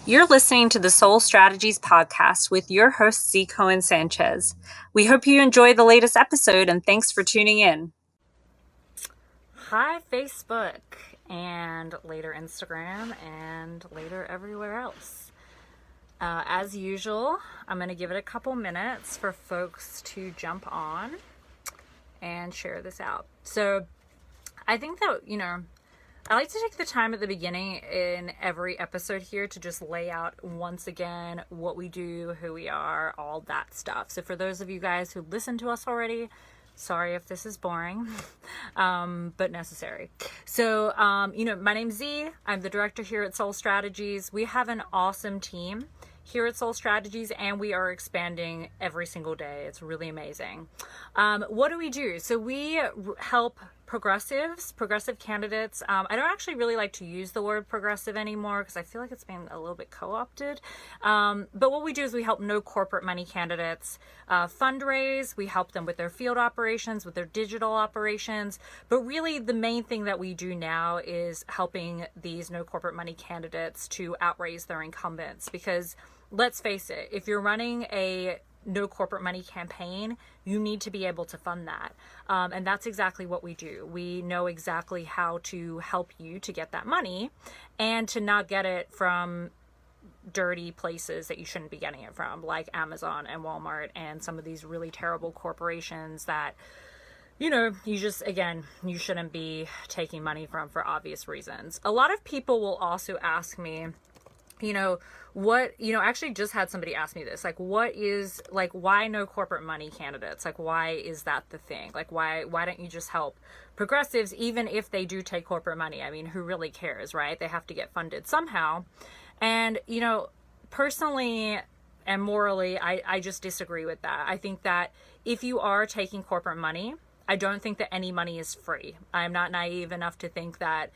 You're listening to the SoleStrategies podcast with your host, Z. Cohen Sanchez. We hope you enjoy the latest episode and thanks for tuning in. Hi, Facebook, and later Instagram, and later everywhere else. As usual, I'm going to give it a couple minutes for folks to jump on and share this out. So I think that, I like to take the time at the beginning in every episode here to just lay out once again what we do, who we are, all that stuff. So for those of you guys who listen to us already, sorry if this is boring, but necessary. So, my name's Z. I'm the director here at SoleStrategies. We have an awesome team here at SoleStrategies, and we are expanding every single day. It's really amazing. What do we do? So we help progressive candidates. I don't actually really like to use the word progressive anymore because I feel like it's been a little bit co-opted. But what we do is we help no corporate money candidates fundraise. We help them with their field operations, with their digital operations. But really the main thing that we do now is helping these no corporate money candidates to outraise their incumbents, because let's face it, if you're running a no corporate money campaign, you need to be able to fund that. And that's exactly what we do. We know exactly how to help you to get that money and to not get it from dirty places that you shouldn't be getting it from, like Amazon and Walmart and some of these really terrible corporations that, you shouldn't be taking money from for obvious reasons. A lot of people will also ask me, actually just had somebody ask me this, why no corporate money candidates? Like, why is that the thing? Like, why don't you just help progressives, even if they do take corporate money? I mean, who really cares, right? They have to get funded somehow. And, personally and morally, I just disagree with that. I think that if you are taking corporate money, I don't think that any money is free. I'm not naive enough to think that,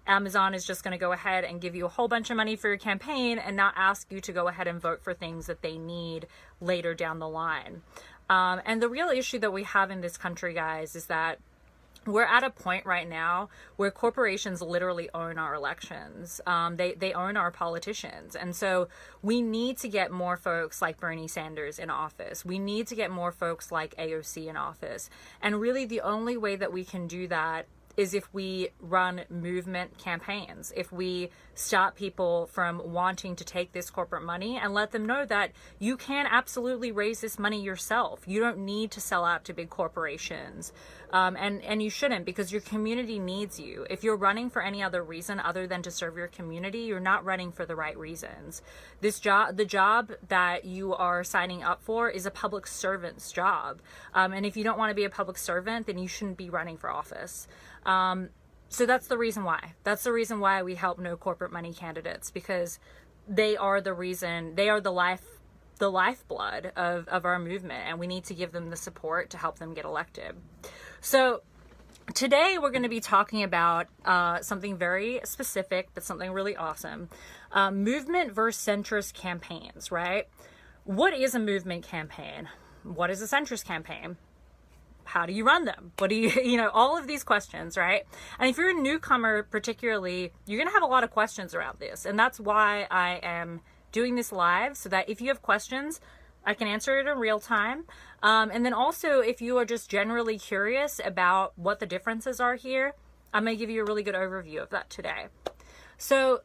Amazon is just going to go ahead and give you a whole bunch of money for your campaign and not ask you to go ahead and vote for things that they need later down the line. And the real issue that we have in this country, guys, is that we're at a point right now where corporations literally own our elections. They own our politicians. And so we need to get more folks like Bernie Sanders in office. We need to get more folks like AOC in office. And really the only way that we can do that is if we run movement campaigns, if we stop people from wanting to take this corporate money and let them know that you can absolutely raise this money yourself. You don't need to sell out to big corporations. And you shouldn't, because your community needs you. If you're running for any other reason other than to serve your community, you're not running for the right reasons. The job that you are signing up for is a public servant's job. And if you don't want to be a public servant, then you shouldn't be running for office. So that's the reason why. That's the reason why we help no corporate money candidates, because they are the reason, they are the lifeblood of our movement, and we need to give them the support to help them get elected. So today we're going to be talking about something very specific, but something really awesome. Movement versus centrist campaigns, right? What is a movement campaign? What is a centrist campaign? How do you run them? What do you, all of these questions, right? And if you're a newcomer particularly, you're going to have a lot of questions around this. And that's why I am doing this live, so that if you have questions, I can answer it in real time. And then also, if you are just generally curious about what the differences are here, I'm going to give you a really good overview of that today. So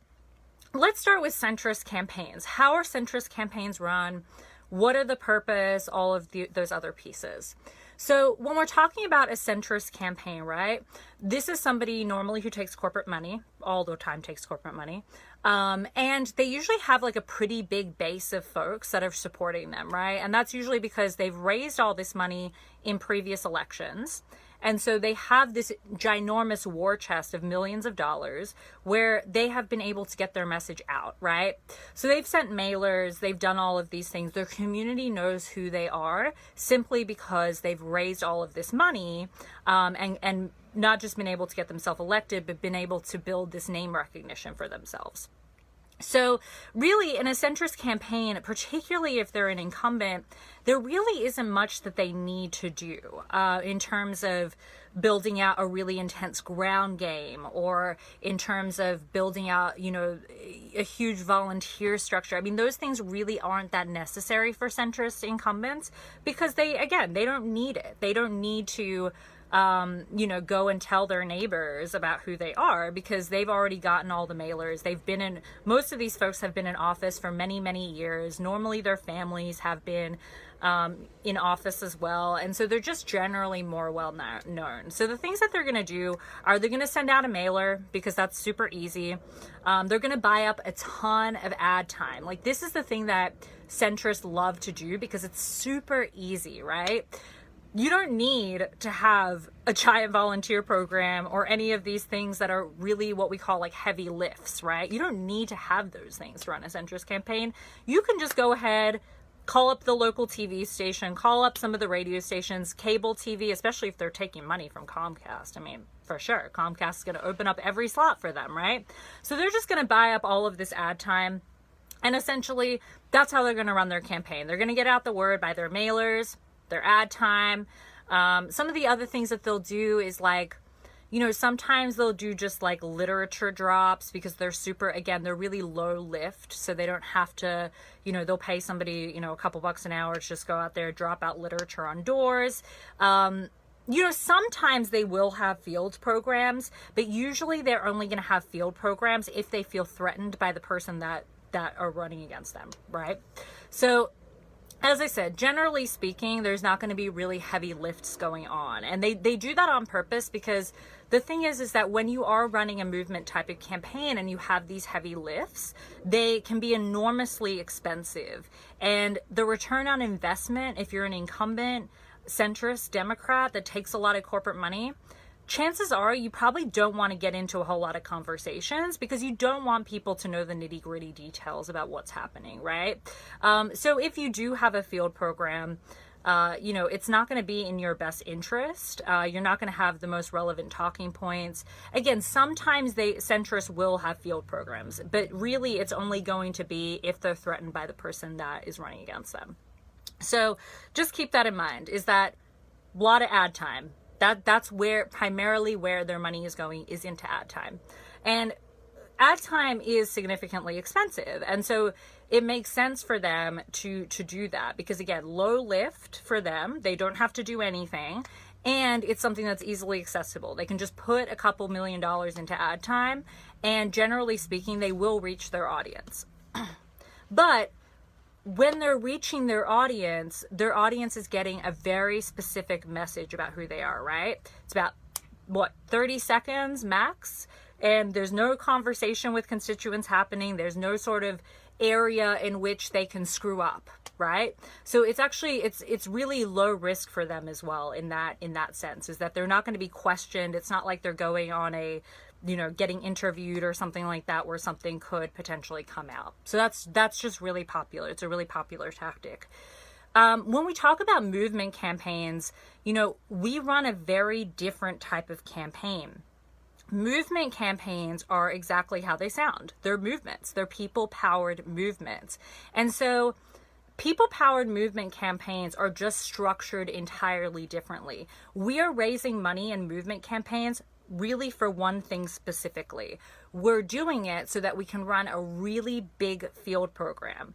let's start with centrist campaigns. How are centrist campaigns run? What are the purpose? All of those other pieces. So when we're talking about a centrist campaign, right, this is somebody normally who takes corporate money, all the time takes corporate money. And they usually have like a pretty big base of folks that are supporting them, right? And that's usually because they've raised all this money in previous elections. And so they have this ginormous war chest of millions of dollars where they have been able to get their message out, right? So they've sent mailers, they've done all of these things. Their community knows who they are simply because they've raised all of this money, and not just been able to get themselves elected, but been able to build this name recognition for themselves. So really, in a centrist campaign, particularly if they're an incumbent, there really isn't much that they need to do in terms of building out a really intense ground game, or in terms of building out, a huge volunteer structure. I mean, those things really aren't that necessary for centrist incumbents because they don't need it. They don't need to, go and tell their neighbors about who they are because they've already gotten all the mailers. Most of these folks have been in office for many, many years. Normally their families have been in office as well. And so they're just generally more well known. So the things that they're going to do are they're going to send out a mailer because that's super easy. They're going to buy up a ton of ad time. Like this is the thing that centrists love to do because it's super easy, right? You don't need to have a giant volunteer program or any of these things that are really what we call like heavy lifts, right? You don't need to have those things to run a centrist campaign. You can just go ahead, call up the local TV station, call up some of the radio stations, cable TV, especially if they're taking money from Comcast. I mean, for sure, Comcast is going to open up every slot for them, right? So they're just going to buy up all of this ad time. And essentially, that's how they're going to run their campaign. They're going to get out the word by their mailers, their ad time. Some of the other things that they'll do is like, sometimes they'll do just like literature drops because they're they're really low lift. So they don't have to, they'll pay somebody, a couple bucks an hour to just go out there, drop out literature on doors. Sometimes they will have field programs, but usually they're only going to have field programs if they feel threatened by the person that are running against them, right? So as I said, generally speaking, there's not going to be really heavy lifts going on. And they do that on purpose because the thing is that when you are running a movement type of campaign and you have these heavy lifts, they can be enormously expensive. And the return on investment, if you're an incumbent centrist Democrat that takes a lot of corporate money, chances are you probably don't want to get into a whole lot of conversations because you don't want people to know the nitty-gritty details about what's happening, right? So if you do have a field program, it's not going to be in your best interest. You're not going to have the most relevant talking points. Again, sometimes centrists will have field programs, but really it's only going to be if they're threatened by the person that is running against them. So just keep that in mind, is that a lot of ad time. That's primarily where their money is going, is into ad time. And ad time is significantly expensive. And so it makes sense for them to do that because, again, low lift for them. They don't have to do anything. And it's something that's easily accessible. They can just put a couple $1 million into ad time. And generally speaking, they will reach their audience. But when they're reaching their audience is getting a very specific message about who they are, right? It's about, 30 seconds max? And there's no conversation with constituents happening. There's no sort of area in which they can screw up, right? So it's actually, it's really low risk for them as well in that sense, is that they're not going to be questioned. It's not like they're going on getting interviewed or something like that where something could potentially come out. So that's just really popular. It's a really popular tactic. When we talk about movement campaigns, we run a very different type of campaign. Movement campaigns are exactly how they sound. They're movements. They're people-powered movements. And so people-powered movement campaigns are just structured entirely differently. We are raising money in movement campaigns really for one thing specifically. We're doing it so that we can run a really big field program.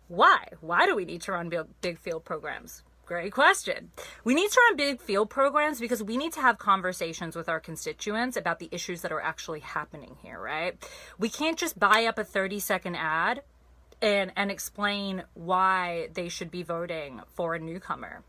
Why? Why do we need to run big field programs? Great question. We need to run big field programs because we need to have conversations with our constituents about the issues that are actually happening here, right? We can't just buy up a 30-second ad and explain why they should be voting for a newcomer.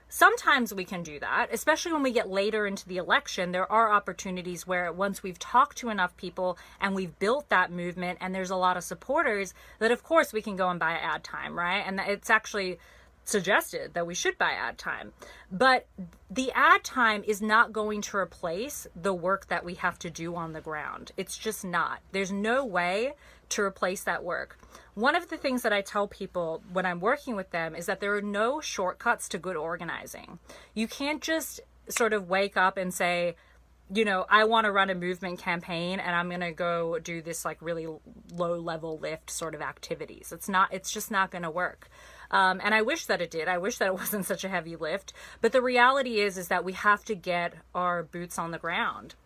Sometimes we can do that, especially when we get later into the election. There are opportunities where once we've talked to enough people and we've built that movement and there's a lot of supporters, that of course we can go and buy ad time, right? And it's actually suggested that we should buy ad time. But the ad time is not going to replace the work that we have to do on the ground. It's just not. There's no way to replace that work. One of the things that I tell people when I'm working with them is that there are no shortcuts to good organizing. You can't just sort of wake up and say, I want to run a movement campaign and I'm going to go do this like really low level lift sort of activities. It's just not going to work. And I wish that it did. I wish that it wasn't such a heavy lift. But the reality is that we have to get our boots on the ground.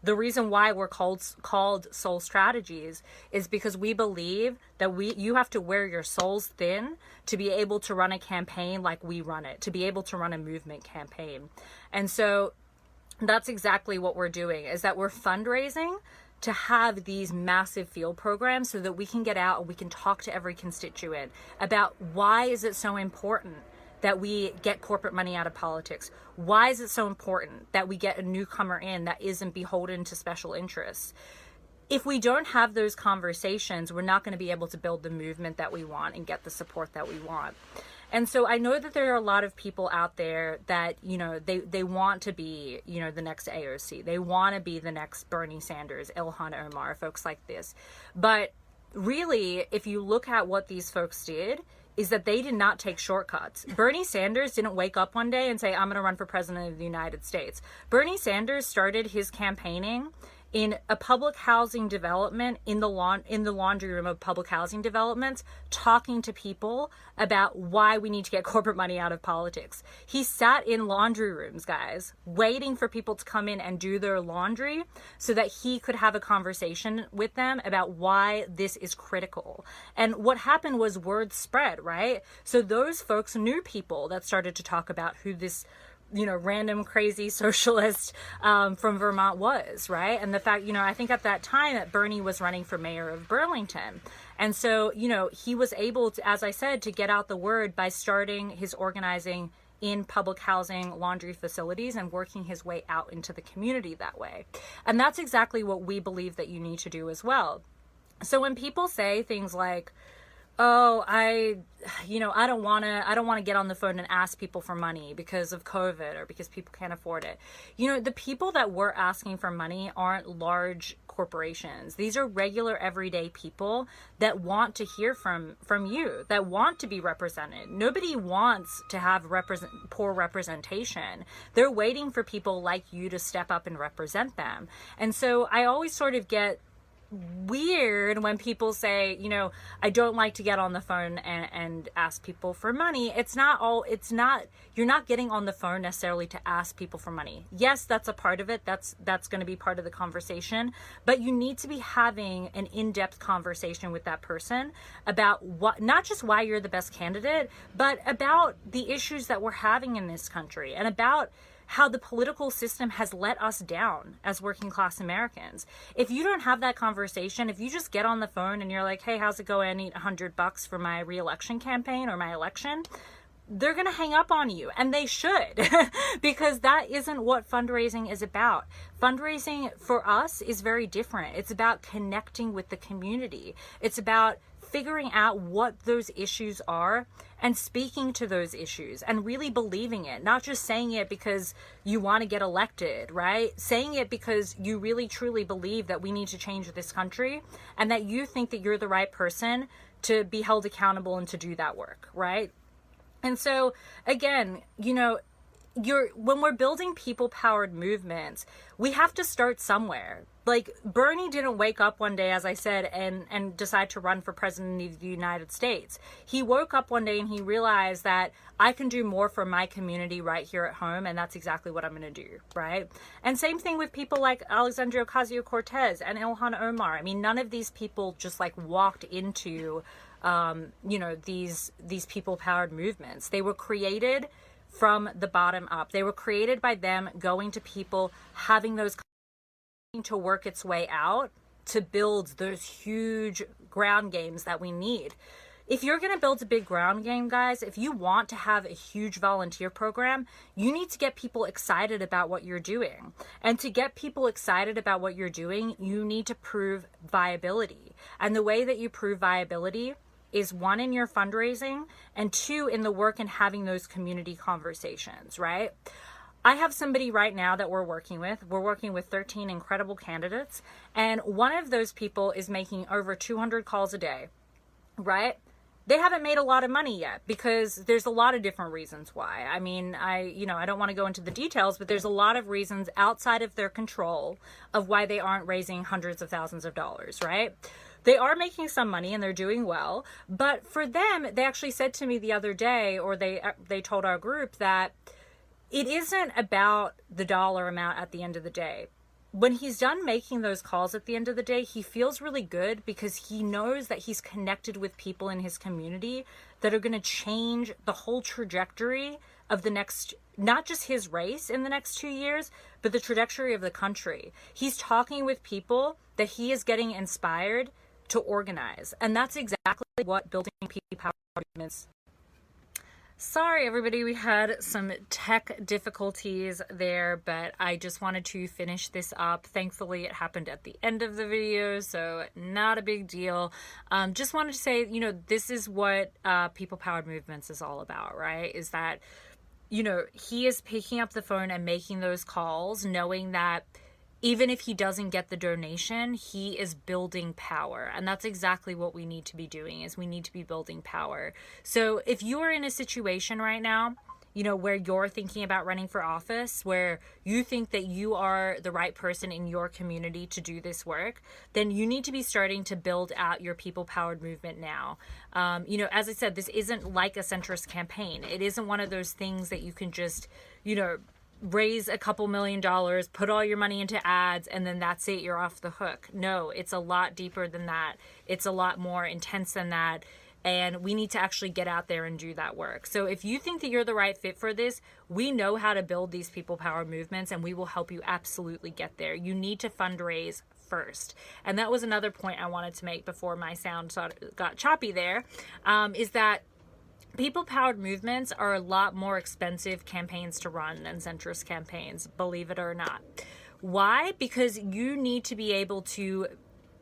The reason why we're called SoleStrategies is because we believe that you have to wear your souls thin to be able to run a campaign like we run it, to be able to run a movement campaign. And so that's exactly what we're doing, is that we're fundraising to have these massive field programs so that we can get out and we can talk to every constituent about why is it so important that we get corporate money out of politics? Why is it so important that we get a newcomer in that isn't beholden to special interests? If we don't have those conversations, we're not going to be able to build the movement that we want and get the support that we want. And so I know that there are a lot of people out there that, you know, they want to be, you know, the next AOC. They want to be the next Bernie Sanders, Ilhan Omar, folks like this. But really, if you look at what these folks did, is that they did not take shortcuts. Bernie Sanders didn't wake up one day and say, I'm going to run for president of the United States. Bernie Sanders started his campaigning in a public housing development, in the laundry room of public housing developments, talking to people about why we need to get corporate money out of politics. He sat in laundry rooms, guys, waiting for people to come in and do their laundry so that he could have a conversation with them about why this is critical. And what happened was word spread, right? So those folks knew people that started to talk about who this, you know, random crazy socialist from Vermont was, right? And the fact, you know, I think at that time that Bernie was running for mayor of Burlington. And so, you know, he was able to, as I said, to get out the word by starting his organizing in public housing laundry facilities and working his way out into the community that way. And that's exactly what we believe that you need to do as well. So when people say things like, oh, I don't want to get on the phone and ask people for money because of COVID or because people can't afford it. You know, the people that we're asking for money aren't large corporations. These are regular, everyday people that want to hear from you, that want to be represented. Nobody wants to have poor representation. They're waiting for people like you to step up and represent them. And so I always sort of get weird when people say, you know, I don't like to get on the phone and ask people for money. You're not getting on the phone necessarily to ask people for money. Yes, that's a part of it. That's going to be part of the conversation, but you need to be having an in-depth conversation with that person about what, not just why you're the best candidate, but about the issues that we're having in this country and about how the political system has let us down as working class Americans. If you don't have that conversation, if you just get on the phone and you're like, hey, how's it going? I need $100 for my re-election campaign or my election, they're going to hang up on you, and they should, because that isn't what fundraising is about. Fundraising for us is very different. It's about connecting with the community. It's about figuring out what those issues are and speaking to those issues and really believing it, not just saying it because you want to get elected, right? Saying it because you really truly believe that we need to change this country and that you think that you're the right person to be held accountable and to do that work, right? And so again, you know, when we're building people-powered movements, we have to start somewhere. Like, Bernie didn't wake up one day, as I said, and decide to run for president of the United States. He woke up one day and he realized that I can do more for my community right here at home, and that's exactly what I'm going to do, right? And same thing with people like Alexandria Ocasio-Cortez and Ilhan Omar. I mean, none of these people just like walked into, you know, these people-powered movements. They were created from the bottom up. They were created by them going to people, having those to work its way out to build those huge ground games that we need. If you're going to build a big ground game, guys, if you want to have a huge volunteer program, you need to get people excited about what you're doing. And to get people excited about what you're doing, you need to prove viability. And the way that you prove viability is, one, in your fundraising, and two, in the work and having those community conversations, right? I have somebody right now that we're working with. We're working with 13 incredible candidates, and one of those people is making over 200 calls a day, right? They haven't made a lot of money yet because there's a lot of different reasons why. I mean, I don't want to go into the details, but there's a lot of reasons outside of their control of why they aren't raising hundreds of thousands of dollars, right? They are making some money and they're doing well, but for them, they actually said to me the other day, or they told our group that it isn't about the dollar amount at the end of the day. when he's done making those calls at the end of the day, he feels really good because he knows that he's connected with people in his community that are going to change the whole trajectory of the next, not just his race in the next 2 years, but the trajectory of the country. He's talking with people that he is getting inspired to organize. And that's exactly what building people power movements. Sorry, everybody, we had some tech difficulties there, but I just wanted to finish this up. Thankfully, it happened at the end of the video, so not a big deal. Just wanted to say, this is what people-powered movements is all about, right? Is that, he is picking up the phone and making those calls, knowing that even if he doesn't get the donation, he is building power. And that's exactly what we need to be doing, is we need to be building power. So if you are in a situation right now, where you're thinking about running for office, where you think that you are the right person in your community to do this work, then you need to be starting to build out your people-powered movement now. As I said, this isn't like a centrist campaign. It isn't one of those things that you can just, raise a couple $1 million, put all your money into ads, and then that's it, you're off the hook. No, it's a lot deeper than that. It's a lot more intense than that. And we need to actually get out there and do that work. So if you think that you're the right fit for this, we know how to build these people power movements, and we will help you absolutely get there. You need to fundraise first. And that was another point I wanted to make before my sound got choppy there, is that people-powered movements are a lot more expensive campaigns to run than centrist campaigns, believe it or not. Why? Because you need to be able to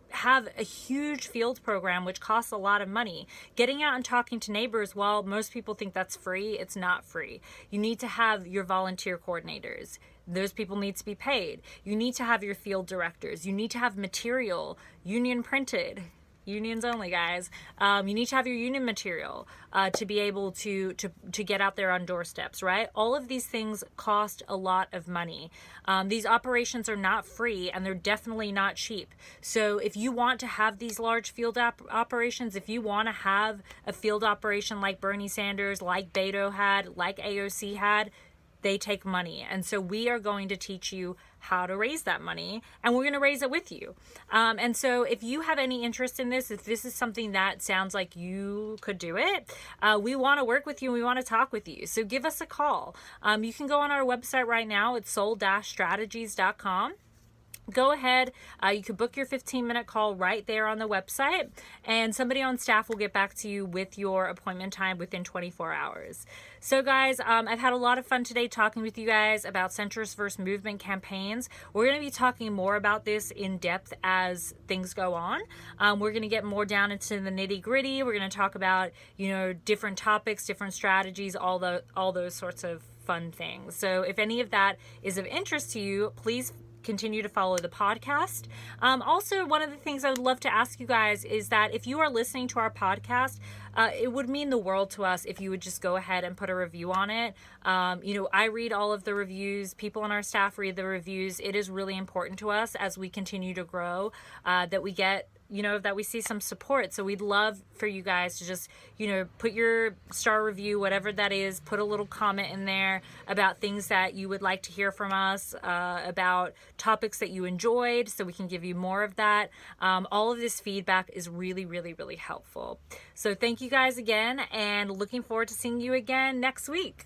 have a huge field program, which costs a lot of money. Getting out and talking to neighbors, while most people think that's free, it's not free. You need to have your volunteer coordinators. Those people need to be paid. You need to have your field directors. You need to have material, union printed. Unions only, guys. You need to have your union material to be able to get out there on doorsteps, right? All of these things cost a lot of money. These operations are not free, and they're definitely not cheap. So if you want to have these large field operations, if you want to have a field operation like Bernie Sanders, like Beto had, like AOC had, they take money. And so we are going to teach you how to raise that money, and we're going to raise it with you. And so if you have any interest in this, if this is something that sounds like you could do it, we want to work with you and we want to talk with you. So give us a call. You can go on our website right now. It's sole.strategies.com. Go ahead. You could book your 15-minute call right there on the website, and somebody on staff will get back to you with your appointment time within 24 hours. So guys, I've had a lot of fun today talking with you guys about centrist versus movement campaigns. We're going to be talking more about this in depth as things go on. We're going to get more down into the nitty-gritty. We're going to talk about, different topics, different strategies, all those sorts of fun things. So if any of that is of interest to you, please continue to follow the podcast. Also, one of the things I would love to ask you guys is that if you are listening to our podcast, it would mean the world to us if you would just go ahead and put a review on it. I read all of the reviews. People on our staff read the reviews. It is really important to us as we continue to grow, that we get that we see some support. So we'd love for you guys to just, put your star review, whatever that is, put a little comment in there about things that you would like to hear from us, about topics that you enjoyed, so we can give you more of that. All of this feedback is really, really, really helpful. So thank you guys again, and looking forward to seeing you again next week.